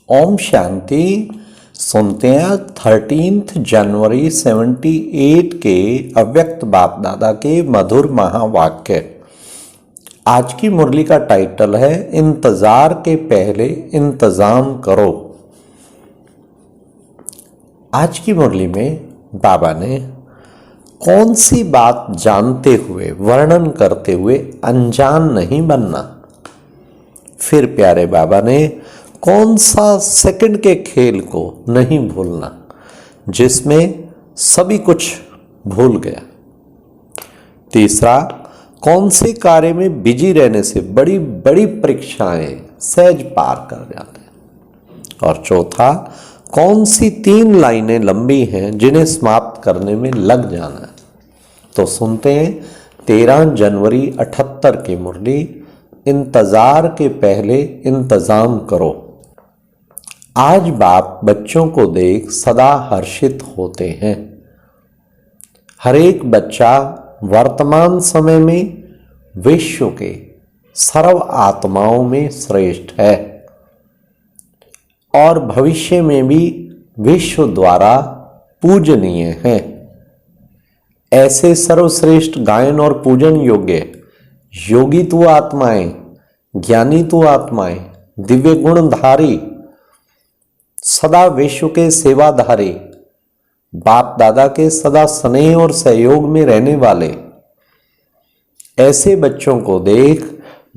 ओम शांति। सुनते हैं 13 जनवरी 78 के अव्यक्त बाप दादा के मधुर महावाक्य। आज की मुरली का टाइटल है इंतजार के पहले इंतजाम करो। आज की मुरली में बाबा ने कौन सी बात जानते हुए वर्णन करते हुए अनजान नहीं बनना, फिर प्यारे बाबा ने कौन सा सेकंड के खेल को नहीं भूलना जिसमें सभी कुछ भूल गया। तीसरा, कौन से कार्य में बिजी रहने से बड़ी बड़ी परीक्षाएं सहज पार कर जाते हैं। और चौथा, कौन सी 3 लाइनें लंबी हैं जिन्हें समाप्त करने में लग जाना है। तो सुनते हैं 13 जनवरी 78 की मुरली, इंतजार के पहले इंतजाम करो। आज बाप बच्चों को देख सदा हर्षित होते हैं। हर एक बच्चा वर्तमान समय में विश्व के सर्व आत्माओं में श्रेष्ठ है और भविष्य में भी विश्व द्वारा पूजनीय है। ऐसे सर्वश्रेष्ठ गायन और पूजन योग्य योगी तो आत्माएं, ज्ञानी तो आत्माएं, दिव्य गुणधारी, सदा विश्व के सेवाधारी, बाप दादा के सदा स्नेह और सहयोग में रहने वाले ऐसे बच्चों को देख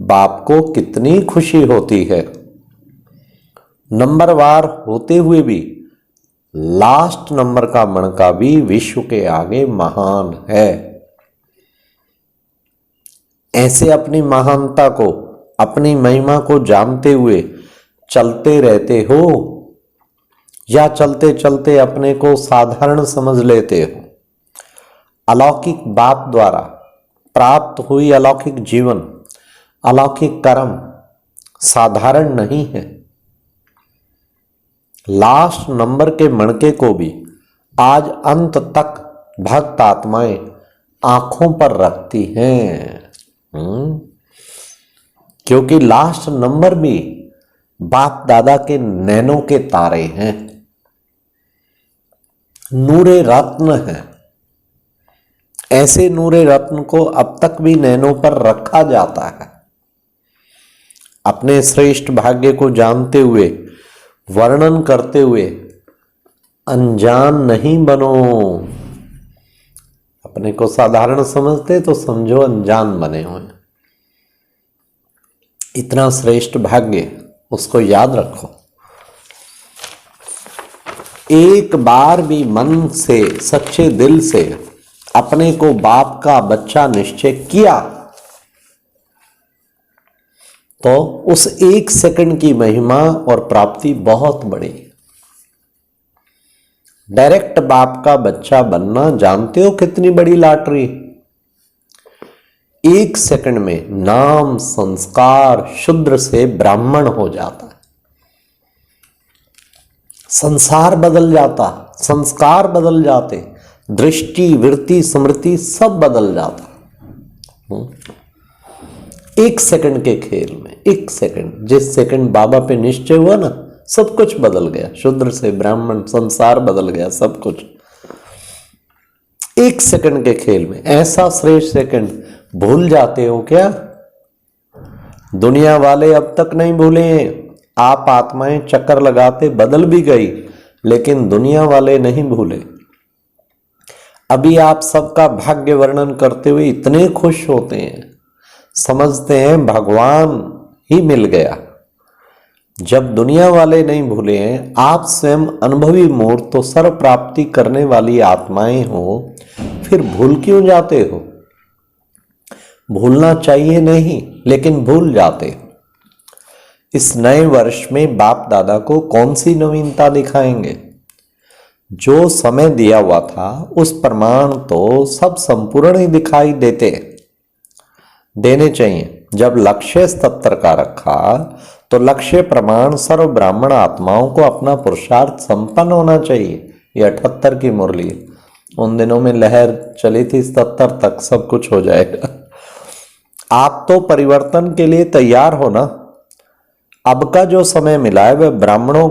बाप को कितनी खुशी होती है। नंबरवार होते हुए भी लास्ट नंबर का मणका भी विश्व के आगे महान है। ऐसे अपनी महानता को, अपनी महिमा को जानते हुए चलते रहते हो या चलते चलते अपने को साधारण समझ लेते हो। अलौकिक बाप द्वारा प्राप्त हुई अलौकिक जीवन, अलौकिक कर्म साधारण नहीं है। लास्ट नंबर के मणके को भी आज अंत तक भक्त आत्माएं आंखों पर रखती हैं, क्योंकि लास्ट नंबर भी बाप दादा के नैनों के तारे हैं, नूरे रत्न है। ऐसे नूरे रत्न को अब तक भी नैनों पर रखा जाता है। अपने श्रेष्ठ भाग्य को जानते हुए, वर्णन करते हुए अनजान नहीं बनो। अपने को साधारण समझते तो समझो अनजान बने हुए। इतना श्रेष्ठ भाग्य उसको याद रखो। एक बार भी मन से, सच्चे दिल से अपने को बाप का बच्चा निश्चय किया तो उस 1 सेकंड की महिमा और प्राप्ति बहुत बड़ी। डायरेक्ट बाप का बच्चा बनना जानते हो कितनी बड़ी लॉटरी। 1 सेकंड में नाम संस्कार शूद्र से ब्राह्मण हो जाता है। संसार बदल जाता, संस्कार बदल जाते, दृष्टि, वृत्ति, स्मृति सब बदल जाता। 1 सेकंड के खेल में, 1 सेकंड, जिस सेकंड बाबा पे निश्चय हुआ ना, सब कुछ बदल गया। शूद्र से ब्राह्मण, संसार बदल गया, सब कुछ 1 सेकंड के खेल में। ऐसा श्रेष्ठ सेकंड भूल जाते हो क्या? दुनिया वाले अब तक नहीं भूले हैं। आप आत्माएं चक्कर लगाते बदल भी गई, लेकिन दुनिया वाले नहीं भूले। अभी आप सबका भाग्य वर्णन करते हुए इतने खुश होते हैं, समझते हैं भगवान ही मिल गया। जब दुनिया वाले नहीं भूले हैं, आप स्वयं अनुभवी मूर्त तो सर्व प्राप्ति करने वाली आत्माएं हो, फिर भूल क्यों जाते हो? भूलना चाहिए नहीं, लेकिन भूल जाते हो। इस नए वर्ष में बाप दादा को कौन सी नवीनता दिखाएंगे? जो समय दिया हुआ था उस प्रमाण तो सब संपूर्ण ही दिखाई देने चाहिए। जब लक्ष्य 77 का रखा तो लक्ष्य प्रमाण सर्व ब्राह्मण आत्माओं को अपना पुरुषार्थ संपन्न होना चाहिए। ये 78 की मुरली, उन दिनों में लहर चली थी 77 तक सब कुछ हो जाएगा। आप तो परिवर्तन के लिए तैयार हो ना। अब का जो समय मिला है वह ब्राह्मणों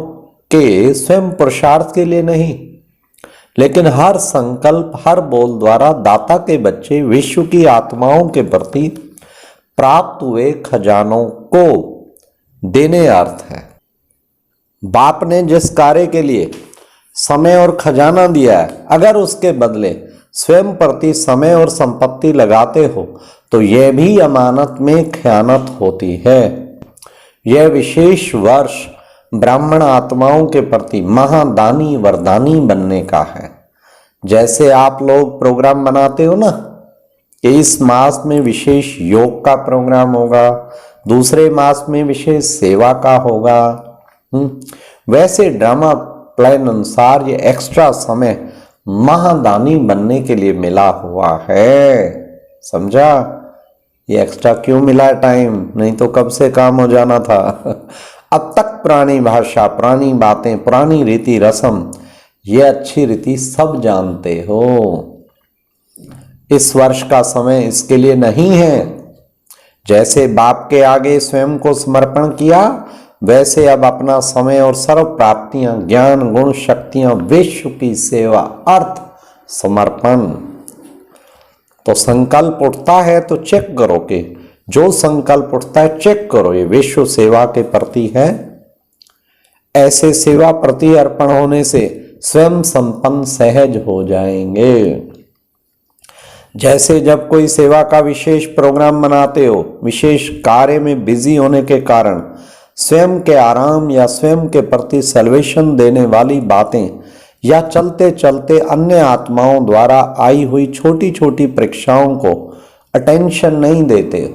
के स्वयं पुरुषार्थ के लिए नहीं, लेकिन हर संकल्प, हर बोल द्वारा दाता के बच्चे विश्व की आत्माओं के प्रति प्राप्त हुए खजानों को देने अर्थ है। बाप ने जिस कार्य के लिए समय और खजाना दिया है, अगर उसके बदले स्वयं प्रति समय और संपत्ति लगाते हो तो यह भी अमानत में खयानत होती है। यह विशेष वर्ष ब्राह्मण आत्माओं के प्रति महादानी वरदानी बनने का है। जैसे आप लोग प्रोग्राम बनाते हो ना कि इस मास में विशेष योग का प्रोग्राम होगा, दूसरे मास में विशेष सेवा का होगा, वैसे ड्रामा प्लान अनुसार ये एक्स्ट्रा समय महादानी बनने के लिए मिला हुआ है। समझा? ये एक्स्ट्रा क्यों मिला टाइम? नहीं तो कब से काम हो जाना था। अब तक पुरानी भाषा, पुरानी बातें, पुरानी रीति रस्म, ये अच्छी रीति सब जानते हो। इस वर्ष का समय इसके लिए नहीं है। जैसे बाप के आगे स्वयं को समर्पण किया, वैसे अब अपना समय और सर्व प्राप्तियां, ज्ञान, गुण, शक्तियां, विश्व की सेवा, अर्थ समर्पण। तो संकल्प उठता है तो चेक करो कि जो संकल्प उठता है चेक करो ये विश्व सेवा के प्रति है। ऐसे सेवा प्रति अर्पण होने से स्वयं संपन्न सहज हो जाएंगे। जैसे जब कोई सेवा का विशेष प्रोग्राम बनाते हो, विशेष कार्य में बिजी होने के कारण स्वयं के आराम या स्वयं के प्रति सल्वेशन देने वाली बातें या चलते चलते अन्य आत्माओं द्वारा आई हुई छोटी छोटी परीक्षाओं को अटेंशन नहीं देते,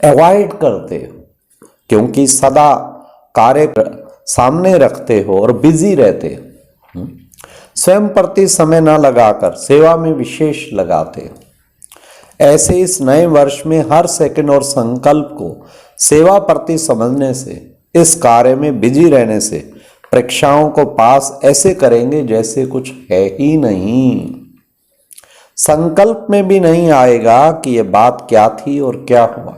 अवॉइड करते हो, क्योंकि सदा कार्य सामने रखते हो और बिजी रहते हो, स्वयं प्रति समय न लगाकर सेवा में विशेष लगाते हो। ऐसे इस नए वर्ष में हर सेकंड और संकल्प को सेवा प्रति समझने से, इस कार्य में बिजी रहने से परीक्षाओं को पास ऐसे करेंगे जैसे कुछ है ही नहीं। संकल्प में भी नहीं आएगा कि यह बात क्या थी और क्या हुआ।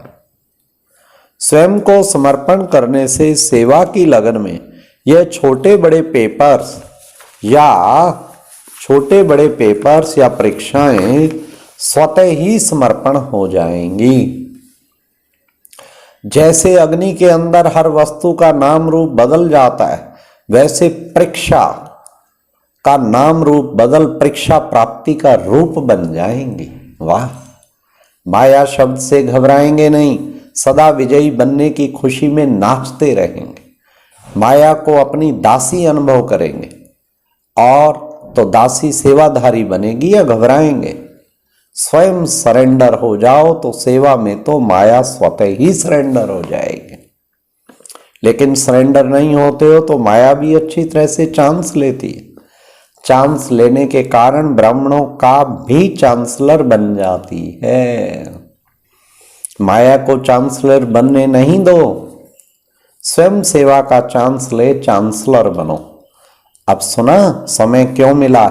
स्वयं को समर्पण करने से सेवा की लगन में यह छोटे बड़े पेपर्स या परीक्षाएं स्वतः ही समर्पण हो जाएंगी। जैसे अग्नि के अंदर हर वस्तु का नाम रूप बदल जाता है, वैसे परीक्षा का नाम रूप बदल परीक्षा प्राप्ति का रूप बन जाएंगी। वाह! माया शब्द से घबराएंगे नहीं, सदा विजयी बनने की खुशी में नाचते रहेंगे। माया को अपनी दासी अनुभव करेंगे, और तो दासी सेवाधारी बनेगी या घबराएंगे? स्वयं सरेंडर हो जाओ तो सेवा में तो माया स्वतः ही सरेंडर हो जाएगी। लेकिन सरेंडर नहीं होते हो तो माया भी अच्छी तरह से चांस लेती है। चांस लेने के कारण ब्राह्मणों का भी चांसलर बन जाती है। माया को चांसलर बनने नहीं दो, स्वयं सेवा का चांस ले चांसलर बनो। अब सुना समय क्यों मिला?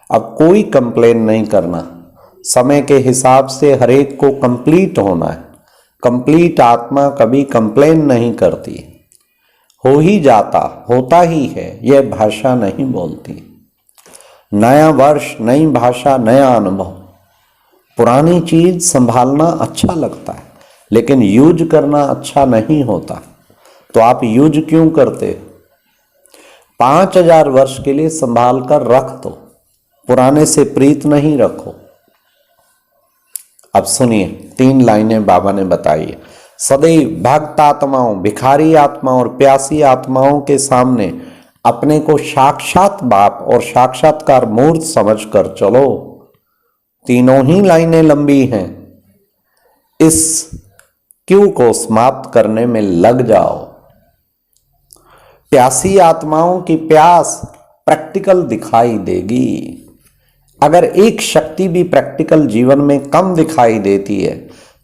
अब कोई कंप्लेन नहीं करना। समय के हिसाब से हरेक को कंप्लीट होना है। कंप्लीट आत्मा कभी कंप्लेन नहीं करती, हो ही जाता, होता ही है, यह भाषा नहीं बोलती। नया वर्ष, नई भाषा, नया अनुभव। पुरानी चीज संभालना अच्छा लगता है, लेकिन यूज करना अच्छा नहीं होता। तो आप यूज क्यों करते? 5000 वर्ष के लिए संभाल कर रख दो, पुराने से प्रीत नहीं रखो। अब सुनिए, 3 लाइनें बाबा ने बताई है। सदैव भक्त आत्माओं, भिखारी आत्माओं और प्यासी आत्माओं के सामने अपने को साक्षात बाप और साक्षात्कार मूर्त समझकर चलो। तीनों ही लाइनें लंबी हैं। इस क्यू को समाप्त करने में लग जाओ। प्यासी आत्माओं की प्यास प्रैक्टिकल दिखाई देगी। अगर एक शक्ति भी प्रैक्टिकल जीवन में कम दिखाई देती है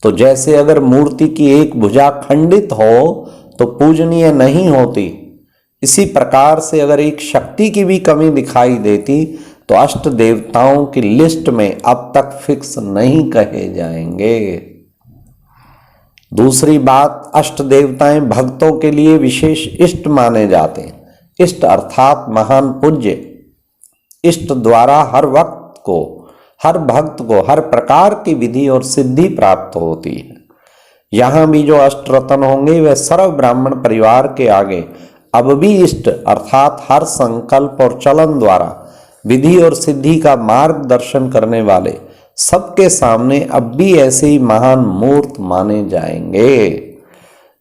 तो जैसे अगर मूर्ति की एक भुजा खंडित हो तो पूजनीय नहीं होती, इसी प्रकार से अगर एक शक्ति की भी कमी दिखाई देती तो अष्ट देवताओं की लिस्ट में अब तक फिक्स नहीं कहे जाएंगे। दूसरी बात, अष्ट देवताएं भक्तों के लिए विशेष इष्ट माने जाते हैं। इष्ट अर्थात महान पूज्य। इष्ट द्वारा हर भक्त को हर प्रकार की विधि और सिद्धि प्राप्त होती है। यहाँ भी जो अष्टरत्न होंगे वे सर्व ब्राह्मण परिवार के आगे अब भी इष्ट अर्थात हर संकल्प और चलन द्वारा विधि और सिद्धि का मार्गदर्शन करने वाले सबके सामने अब भी ऐसे ही महान मूर्त माने जाएंगे।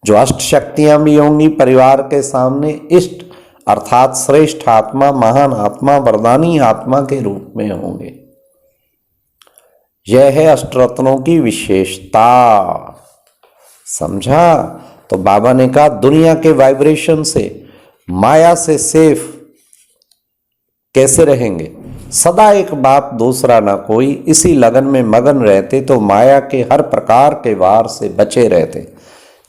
जो अष्ट शक्तियां भी होंगी परिवार के सामने इष्ट अर्थात श्रेष्ठ आत्मा, महान आत्मा, वरदानी आत्मा के रूप में होंगे। यह है अष्टरत्नों की विशेषता। समझा? तो बाबा ने कहा दुनिया के वाइब्रेशन से, माया से सेफ कैसे रहेंगे? सदा एक बाप दूसरा ना कोई, इसी लगन में मगन रहते तो माया के हर प्रकार के वार से बचे रहते।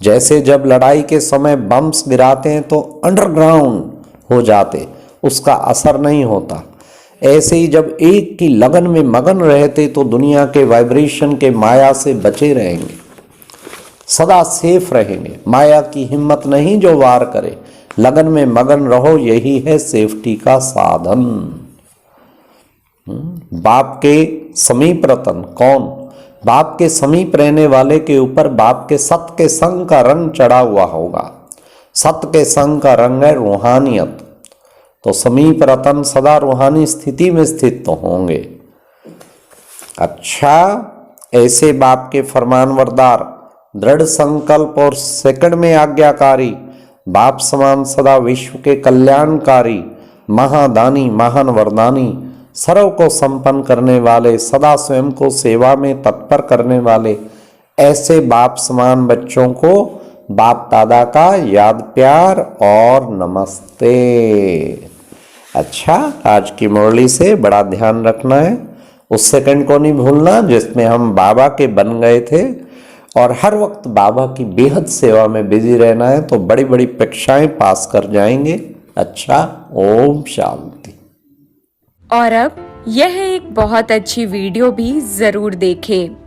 जैसे जब लड़ाई के समय बम्स गिराते हैं तो अंडरग्राउंड हो जाते, उसका असर नहीं होता। ऐसे ही जब एक की लगन में मगन रहते तो दुनिया के वाइब्रेशन के माया से बचे रहेंगे, सदा सेफ रहेंगे। माया की हिम्मत नहीं जो वार करे, लगन में मगन रहो, यही है सेफ्टी का साधन। बाप के समीप रतन कौन? बाप के समीप रहने वाले के ऊपर बाप के सत्य के संग का रंग चढ़ा हुआ होगा। सत्य के संग का रंग है रूहानियत। तो समीप रतन सदा रूहानी स्थिति में स्थित तो होंगे। अच्छा, ऐसे बाप के फरमानवरदार, दृढ़ संकल्प और सेकंड में आज्ञाकारी, बाप समान सदा विश्व के कल्याणकारी, महादानी, महान वरदानी, सर्व को संपन्न करने वाले, सदा स्वयं को सेवा में तत्पर करने वाले, ऐसे बाप समान बच्चों को बाप दादा का याद प्यार और नमस्ते। अच्छा, आज की मुरली से बड़ा ध्यान रखना है, उस सेकंड को नहीं भूलना जिसमें हम बाबा के बन गए थे, और हर वक्त बाबा की बेहद सेवा में बिजी रहना है तो बड़ी बड़ी परीक्षाएं पास कर जाएंगे। अच्छा, ओम शांति। और अब यह एक बहुत अच्छी वीडियो भी जरूर देखें।